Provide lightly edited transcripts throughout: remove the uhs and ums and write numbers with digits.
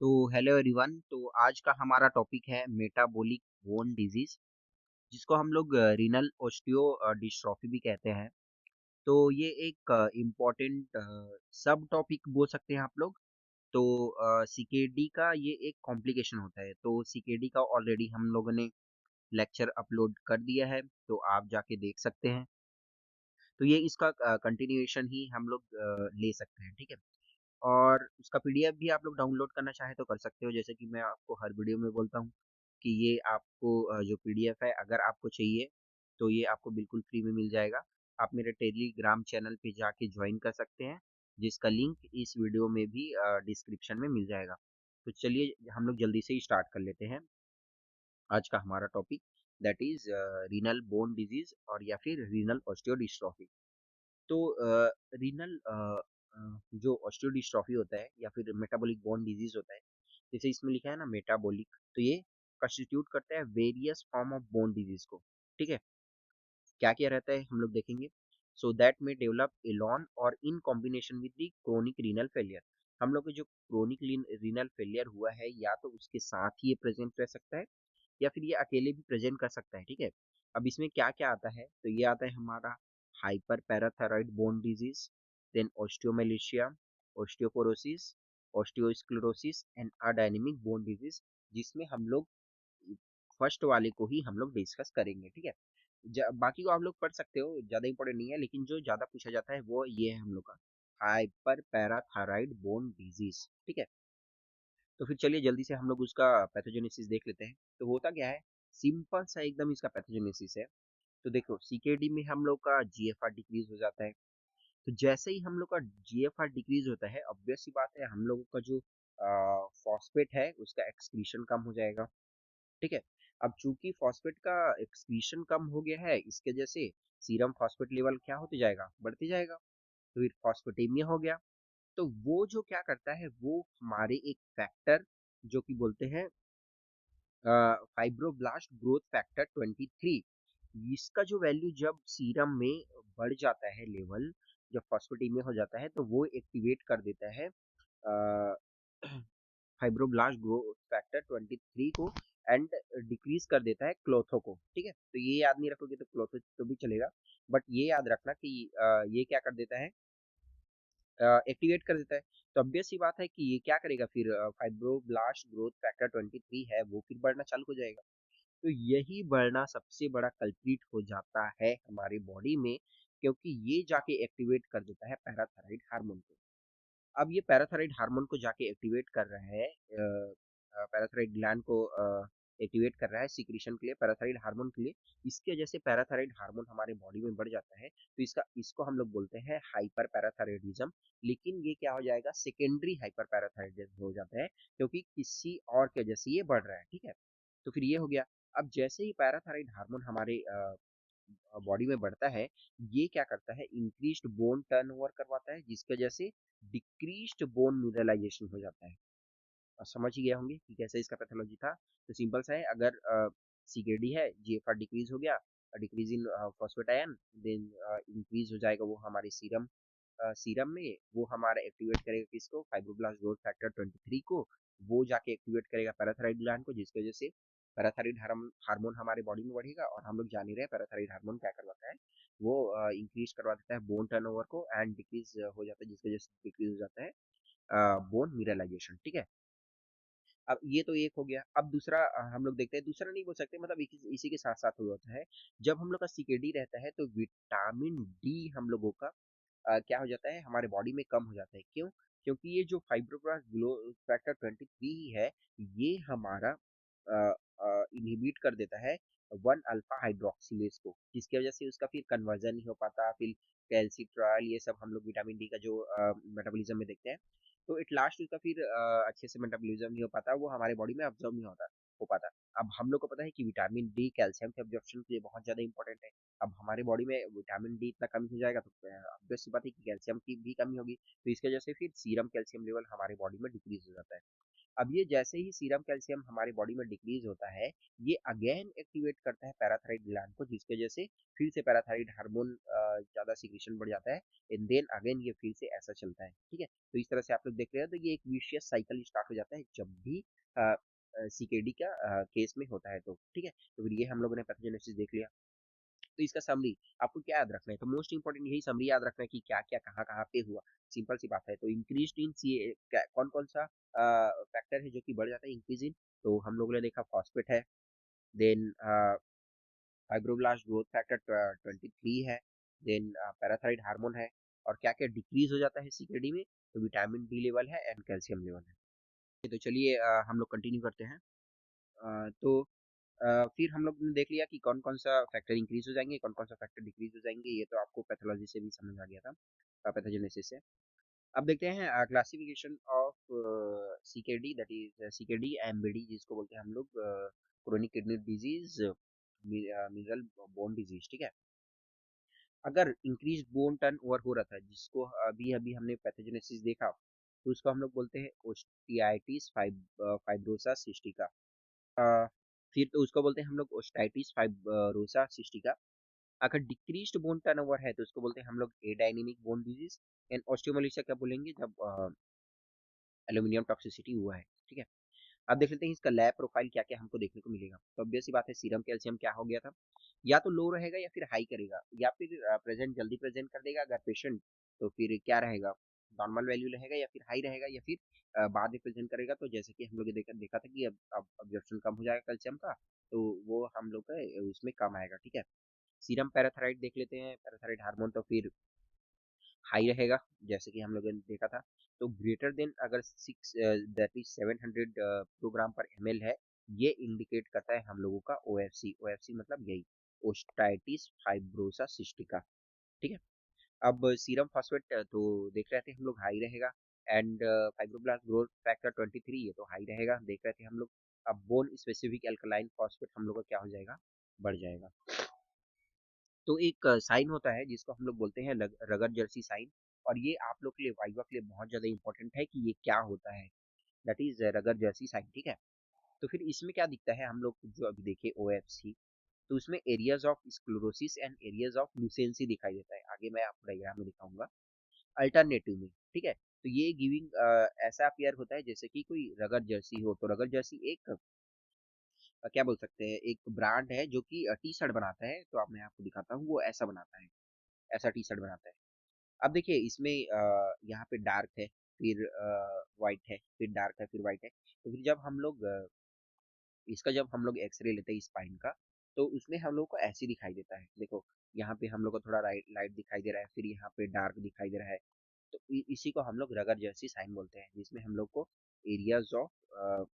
तो hello everyone. तो आज का हमारा टॉपिक है मेटाबॉलिक बोन डिजीज, जिसको हम लोग रीनल ऑस्टियो डिस्ट्रॉफी भी कहते हैं। तो ये एक इम्पोर्टेंट सब टॉपिक बोल सकते हैं आप लोग। तो सीकेडी का ये एक कॉम्प्लिकेशन होता है। तो सीकेडी का ऑलरेडी हम लोगों ने लेक्चर अपलोड कर दिया है, तो आप जाके देख सकते हैं। तो ये इसका कंटिन्यूएशन ही हम लोग ले सकते हैं, ठीक है। और उसका पीडीएफ भी आप लोग डाउनलोड करना चाहे तो कर सकते हो, जैसे कि मैं आपको हर वीडियो में बोलता हूँ कि ये आपको जो पीडीएफ है, अगर आपको चाहिए तो ये आपको बिल्कुल फ्री में मिल जाएगा। आप मेरे टेलीग्राम चैनल पे जाके ज्वाइन कर सकते हैं, जिसका लिंक इस वीडियो में भी डिस्क्रिप्शन में मिल जाएगा। तो चलिए हम लोग जल्दी से ही स्टार्ट कर लेते हैं आज का हमारा topic, that is renal bone disease और या फिर रीनल ऑस्टियोडिस्ट्रोफी। तो रीनल जो ऑस्टियोडिस्ट्रोफी होता है या फिर मेटाबॉलिक बोन डिजीज होता है, जैसे इसमें लिखा है ना मेटाबॉलिक, तो ये कंस्टिट्यूट करता है various form of bone disease को। ठीक है, क्या क्या रहता है हम लोग देखेंगे। सो दैट में डेवलप एलॉन और in combination with the chronic renal failure. हम लोग को जो क्रोनिक रीनल फेलियर हुआ है, या तो उसके साथ ही ये प्रेजेंट रह सकता है या फिर ये अकेले भी प्रेजेंट कर सकता है, ठीक है। अब इसमें क्या क्या आता है, तो ये आता है हमारा hyper parathyroid bone disease, then osteomalacia, osteoporosis, osteosclerosis and adynamic bone disease, जिसमें हम लोग फर्स्ट वाले को ही हम लोग डिस्कस करेंगे, ठीक है। बाकी को आप लोग पढ़ सकते हो, ज्यादा इंपॉर्टेंट नहीं है, लेकिन जो ज्यादा पूछा जाता है वो ये है हम लोग का हाइपर पैराथायरॉइड बोन डिजीज, ठीक है। तो फिर चलिए जल्दी से हम लोग उसका पैथोजेनेसिस देख लेते हैं। तो होता क्या है, सिंपल सा एकदम इसका पैथोजेनेसिस है। तो देखो सीकेडी में हम लोग का जीएफआर डिक्रीज हो जाता है। तो जैसे ही हम लोग का जीएफआर डिक्रीज होता है, ऑब्वियस सी बात है हम लोगों का जो फॉस्फेट है उसका एक्सक्रीशन कम हो जाएगा, ठीक है। अब चूंकि फॉस्फेट का एक्सक्रीशन कम हो गया है, इसके वजह से सीरम फॉस्फेट लेवल क्या होते जाएगा, बढ़ते जाएगा। तो फिर फॉस्फेटेमिया हो गया। तो वो जो क्या करता है, वो हमारे एक फैक्टर जो कि बोलते हैं फाइब्रोब्लास्ट ग्रोथ फैक्टर 23, इसका जो वैल्यू जब सीरम में बढ़ जाता है लेवल, जब फॉस्फेटेमिया हो जाता है, तो वो एक्टिवेट कर देता है फाइब्रोब्लास्ट ग्रोथ फैक्टर 23 को, एंड डिक्रीज कर देता है क्लोथो को, ठीक है। तो ये याद नहीं रखोगे तो क्लोथो तो भी चलेगा, बट ये याद रखना कि ये क्या कर देता है, एक्टिवेट कर देता है। तो ऑब्वियस सी बात है कि ये क्या करेगा, फिर फाइब्रोब्लास्ट ग्रोथ फैक्टर 23 है वो फिर बढ़ना चालू हो जाएगा। तो यही बढ़ना सबसे बड़ा कल्प्रिट हो जाता है हमारे बॉडी में, क्योंकि ये जाके एक्टिवेट कर देता है पैराथायराइड हार्मोन को। अब ये पैराथायराइड हार्मोन को जाके एक्टिवेट कर रहा है, पैराथायराइड ग्लैंड को एक्टिवेट कर रहा है सीक्रेशन के लिए, पैराथायराइड हार्मोन के लिए। इसकी वजह से पैराथायराइड हार्मोन हमारे बॉडी में बढ़ जाता है, तो इसको हम लोग बोलते हैं हाइपर पैराथायराइडिज्म। लेकिन ये क्या हो जाएगा, सेकेंडरी हाइपर पैराथायराइडिज्म हो जाता है, क्योंकि किसी और की वजह से ये बढ़ रहा है, ठीक है। तो फिर ये हो गया। अब जैसे ही पैराथायराइड हार्मोन हमारे बॉडी में बढ़ता है, ये क्या करता है, इंक्रीज्ड बोन टर्नओवर करवाता है, जिसकी वजह से डिक्रीज्ड बोन मिनरलाइजेशन हो जाता है। और समझ ही गए होंगे कि कैसे इसका पैथोलॉजी था। तो सिंपल सा है, अगर सीकेडी है, जीएफआर डिक्रीज हो गया, decrease in phosphate ion, then increase हो जाएगा वो हमारे सीरम में, वो हमारा एक्टिवेट करेगा किसको, फाइब्रोब्लास्ट ग्रोथ फैक्टर 23 को। वो जाके एक्टिवेट करेगा पैराथायराइड ग्लैंड को, जिसकी वजह से पैराथायराइड हार्मोन हमारे बॉडी में बढ़ेगा। और हम लोग जान ही रहे हैं पैराथायराइड हार्मोन क्या करवाता है, वो इंक्रीज करवा देता है बोन टर्नओवर को, एंड डिक्रीज हो जाता है, जिसकी वजह से डिक्रीज हो जाता है बोन मिनरलाइजेशन, ठीक है। अब ये तो एक हो गया। अब दूसरा हम लोग देखते हैं, दूसरा नहीं बोल सकते, मतलब इसी के साथ साथ हो जाता है। जब हम लोग का सीकेडी रहता है, तो विटामिन डी हम लोगों का क्या हो जाता है, हमारे बॉडी में कम हो जाता है। क्यों? क्योंकि ये जो फाइब्रोब्लास्ट ग्लो फैक्टर 23 ही है, ये हमारा इनहिबिट कर देता है 1 अल्फा हाइड्रोक्सिलेज को, जिसकी वजह से उसका फिर कन्वर्जन नहीं हो पाता, फिर कैल्सिट्रॉल, ये सब हम लोग विटामिन डी का जो मेटाबॉलिज्म में देखते हैं। तो इट लास्ट उसका फिर अच्छे से मेटाबॉलिज्म नहीं हो पाता, वो हमारे बॉडी में अब्जॉर्ब नहीं होता हो पाता। अब हम लोग को पता है कि विटामिन डी कैल्शियम के अब्जॉर्प्शन के लिए बहुत ज़्यादा इंपॉर्टेंट है। अब हमारे बॉडी में विटामिन डी इतना कमी हो जाएगा, तो ऑब्वियस सी बात है कि कैल्शियम की भी कमी होगी। तो इसकी वजह से फिर सीरम कैल्शियम लेवल हमारे बॉडी में डिक्रीज हो जाता है। अब ये जैसे ही सीरम कैल्शियम हमारी बॉडी में डिक्रीज होता है, ये अगेन एक्टिवेट करता है पैराथायराइड ग्लैंड को, जिसकी वजह से फिर से पैराथायराइड हार्मोन ज़्यादा सीक्रेशन बढ़ जाता है, एंड देन अगेन ये फिर से ऐसा चलता है, ठीक है। तो इस तरह से आप लोग देख रहे हो, तो ये एक विशियस साइकिल स्टार्ट हो जाता है जब भी सीकेडी का केस में होता है, तो ठीक है। तो फिर ये हम लोगों ने पैथोजेनेसिस देख लिया। तो इसका समरी आपको क्या याद रखना है, तो मोस्ट इंपॉर्टेंट यही समरी याद रखना है कि क्या क्या कहाँ कहाँ पे हुआ। सिंपल सी बात है। तो इंक्रीज इन सी कौन कौन सा फैक्टर है जो कि बढ़ जाता है इंक्रीज इन, तो हम लोगों ने देखा फॉस्फेट है, देन फाइब्रोब्लास्ट ग्रोथ फैक्टर 23 है, देन पैराथायराइड हार्मोन है, और क्या क्या डिक्रीज हो जाता है सीकेडी में, तो विटामिन डी लेवल है एंड कैल्शियम लेवल है। तो चलिए हम लोग कंटिन्यू करते हैं। तो फिर हम लोग ने देख लिया कि कौन-कौन सा फैक्टर इंक्रीज़ हो जाएँगे, कौन-कौन सा फैक्टर डिक्रीज़ हो जाएँगे, ये तो आपको पैथोलॉजी से भी समझ आ गया था, पैथोजेनेसिस से। अब देखते हैं classification of CKD, that is CKD MBD जिसको बोलते हैं हम लोग, chronic kidney disease, mineral bone disease, ठीक है? अगर इंक्रीज़ बोन टर्नओवर हो रहा था, जिसको अभी-अभी हमने पैथोजेनेसिस देखा, तो उसको हम लोग बोलते हैं ओस्टियाइटिस फाइब्रोसा सिस्टिका। अ, फिर तो उसको बोलते हैं हम लोग ओस्टाइटिस फाइब्रोसा सिस्टिका। अगर डिक्रीज्ड बोन टर्नओवर है तो उसको बोलते हैं हम लोग एडाइनेमिक बोन डिजीज। एंड ऑस्टियोमालाइसिस क्या बोलेंगे, जब एल्यूमिनियम टॉक्सिसिटी हुआ है, ठीक है। अब देख लेते हैं इसका लैब प्रोफाइल क्या क्या हमको देखने को मिलेगा। तो ऑब्वियस सी बात है, सीरम कैल्शियम क्या हो गया था, या तो लो रहेगा या फिर हाई करेगा, या फिर प्रेजेंट जल्दी प्रेजेंट कर देगा अगर पेशेंट, तो फिर क्या रहेगा, नॉर्मल वैल्यू रहेगा या फिर हाई रहेगा, या फिर बाद में प्रेजेंट करेगा। तो जैसे कि हम लोग देखा देखा था कि अब ऑब्जर्प्शन कम हो जाएगा कैल्शियम का, तो वो हम लोग का उसमें कम आएगा, ठीक है। सीरम पैराथायराइड देख लेते हैं, पैराथायराइड हार्मोन तो फिर हाई रहेगा, जैसे कि हम लोगों ने देखा था। तो ग्रेटर देन अगर 6 दैट इज 700 प्रोग्राम पर एमएल है, ये इंडिकेट करता है हम लोगों का ओएफसी। ओएफसी मतलब यही, ओस्टाइटिस फाइब्रोसा सिस्टिका, ठीक है। अब सीरम फॉस्फेट तो देख रहे थे हम लोग हाई रहेगा, एंड फाइब्रोब्लास्ट ग्रोथ फैक्टर 23 ये तो हाई रहेगा, देख रहे थे हम लोग। अब बोन स्पेसिफिक एल्कलाइन फॉस्फेट हम लोग का क्या हो जाएगा, बढ़ जाएगा। तो एक साइन होता है जिसको हम लोग बोलते हैं रगर जर्सी साइन, और ये आप लोग के लिए वाइवा के लिए बहुत ज़्यादा इंपॉर्टेंट है कि ये क्या होता है, दैट इज रगर जर्सी साइन, ठीक है। तो फिर इसमें क्या दिखता है, हम लोग जो अभी देखे ओएफसी, तो उसमें areas of sclerosis and areas of lucency दिखाई देता है, आगे मैं आपको डायग्राम में दिखाऊंगा अल्टरनेटिव में, ठीक है। तो ये गिविंग ऐसा अपियर होता है जैसे कि कोई रगर जर्सी हो। तो रगर जर्सी एक क्या बोल सकते हैं, एक ब्रांड है जो कि टी शर्ट बनाता है, तो अब मैं आपको दिखाता हूँ वो ऐसा बनाता है, ऐसा टी शर्ट बनाता है। अब देखिए इसमें यहाँ पे डार्क है, फिर व्हाइट है, फिर डार्क है, फिर व्हाइट है। तो फिर जब हम लोग इसका जब हम लोग एक्सरे लेते हैं स्पाइन का, तो उसमें हम लोग को ऐसे दिखाई देता है, देखो यहाँ पे हम लोग को थोड़ा लाइट लाइट दिखाई दे रहा है, फिर यहाँ पे डार्क दिखाई दे रहा है। तो इसी को हम लोग रगर जर्सी साइन बोलते हैं, जिसमें हम लोग को एरियाज ऑफ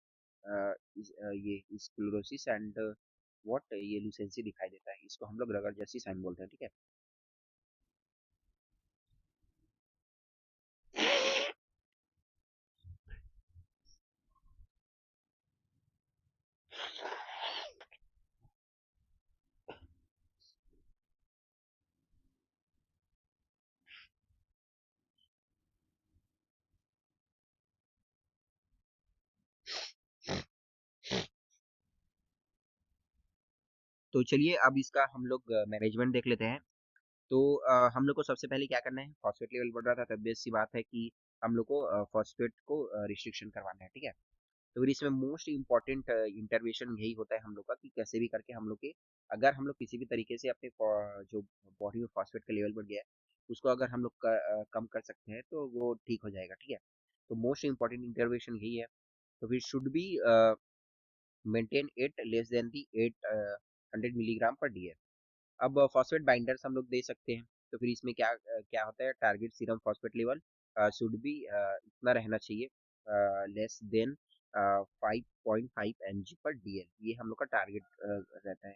ये स्क्लेरोसिस एंड व्हाट ये लुसेंसी दिखाई देता है, इसको हम लोग रगर जर्सी साइन बोलते हैं, ठीक है। तो चलिए अब इसका हम लोग मैनेजमेंट देख लेते हैं। तो हम लोग को सबसे पहले क्या करना है, फॉस्फेट लेवल बढ़ रहा था, तब सी बात है कि हम लोग को फॉस्फेट को रिस्ट्रिक्शन करवाना है, ठीक है। तो फिर इसमें मोस्ट इम्पॉर्टेंट इंटरवेंशन यही होता है हम लोग का, कि कैसे भी करके हम लोग के, अगर हम लोग किसी भी तरीके से अपने जो बॉडी में फॉस्फेट का लेवल बढ़ गया है, उसको अगर हम लोग कम कर सकते हैं तो वो ठीक हो जाएगा, ठीक है। तो मोस्ट इम्पॉर्टेंट इंटरवेंशन यही है। तो फिर should be maintain it less than the 800 milligram पर डी। अब फॉस्फेट बाइंडर्स हम लोग दे सकते हैं। तो फिर इसमें क्या क्या होता है, target serum phosphate level should be इतना रहना चाहिए, less than 5.5 mg per DL, ये हम लोग का टारगेट रहता है,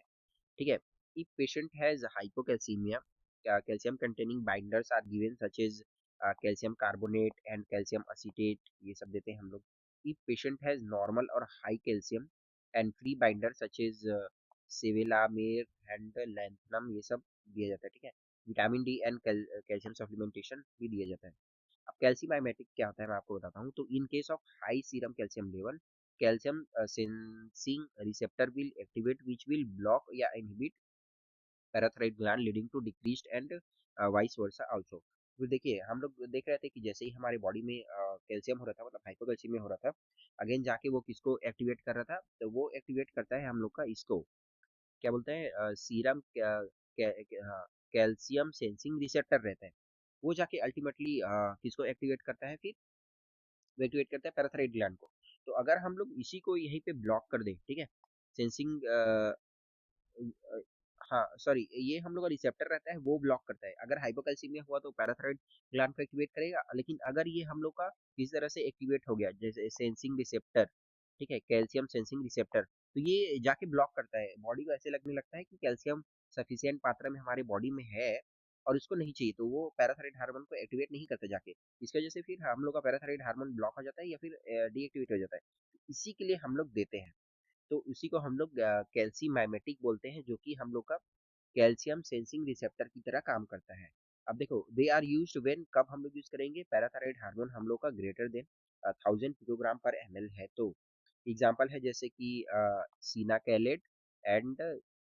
ठीक है। If patient has hypocalcaemia, calcium containing binders are given such as calcium carbonate and calcium acetate, ये सब देते हैं हम लोग। इफ पेशेंट हैज नॉर्मल और high calcium and free binder such as sevelamer and lanthanum, ये सब दिया जाता है, ठीक है। Vitamin D and calcium supplementation भी दिया जाता है। अब कैल्सीमाइमेटिक क्या होता है मैं आपको बताता हूँ। तो in case of high serum calcium level, calcium sensing receptor will activate which will block या inhibit parathyroid gland leading to decreased and vice versa also. फिर देखिए हम लोग देख रहे थे कि जैसे ही हमारे बॉडी में कैल्शियम हो रहा था, मतलब हाइपोकैल्सीमिया हो रहा था, अगेन जाके वो किसको एक्टिवेट कर रहा था, तो वो एक्टिवेट करता है हम लोग का इसको क्या बोलते हैं सीरम कैल्शियम सेंसिंग रिसेप्टर रहता है, वो जाके अल्टीमेटली किसको एक्टिवेट करता है, फिर वो एक्टिवेट करता है पैराथायरॉइड ग्लैंड को। तो अगर हम लोग इसी को यहीं पे ब्लॉक कर दें, ठीक है, सेंसिंग अ, हाँ सॉरी, ये हम लोग का रिसेप्टर रहता है वो ब्लॉक करता है। अगर हाइपोकैल्सीमिया हुआ तो पैराथायरॉइड ग्लैंड को एक्टिवेट करेगा, लेकिन अगर ये हम लोग का किसी तरह से एक्टिवेट हो गया जैसे सेंसिंग रिसेप्टर, ठीक है, कैल्शियम सेंसिंग रिसेप्टर, तो ये जाके ब्लॉक करता है। बॉडी को ऐसे लगने लगता है कि कैल्शियम सफिशिएंट मात्रा में हमारे बॉडी में है और उसको नहीं चाहिए, तो वो पैराथायरॉइड हार्मोन को एक्टिवेट नहीं करता जाके। इसकी वजह से फिर हम लोग का पैराथायरॉइड हार्मोन ब्लॉक हो जाता है या फिर डीएक्टिवेट हो जाता है। इसी के लिए हम लोग देते हैं, तो उसी को हम लोग कैल्सीमाइमेटिक बोलते हैं, जो कि हम लोग का कैल्शियम सेंसिंग रिसेप्टर की तरह काम करता है। अब देखो दे आर यूज्ड व्हेन, कब हम लोग यूज करेंगे, पैराथायरॉइड हार्मोन हम लोग का ग्रेटर देन 1000 पिकोग्राम पर ml है तो। एग्जांपल है जैसे कि सीनाकैलेड एंड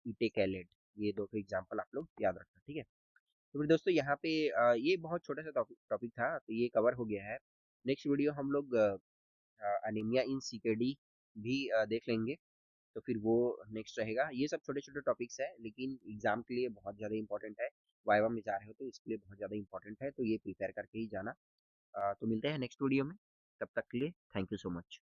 इटेकैलेड, ये दो तो एग्जांपल आप लोग याद रखना, ठीक है। तो फिर दोस्तों यहाँ पे ये बहुत छोटा सा टॉपिक था, तो ये कवर हो गया है। नेक्स्ट वीडियो हम लोग अनीमिया इन सीकेडी भी देख लेंगे, तो फिर वो नेक्स्ट रहेगा। ये सब छोटे-छोटे टॉपिक्स हैं, लेकिन एग्ज़ाम के लिए बहुत ज़्यादा इम्पोर्टेंट है। वाइवा में जा रहे हो तो इसके लिए बहुत ज़्यादा इम्पोर्टेंट है, तो ये प्रिपेयर करके ही जाना। तो मिलते हैं नेक्स्ट वीडियो में, तब तक के लिए थैंक यू सो मच।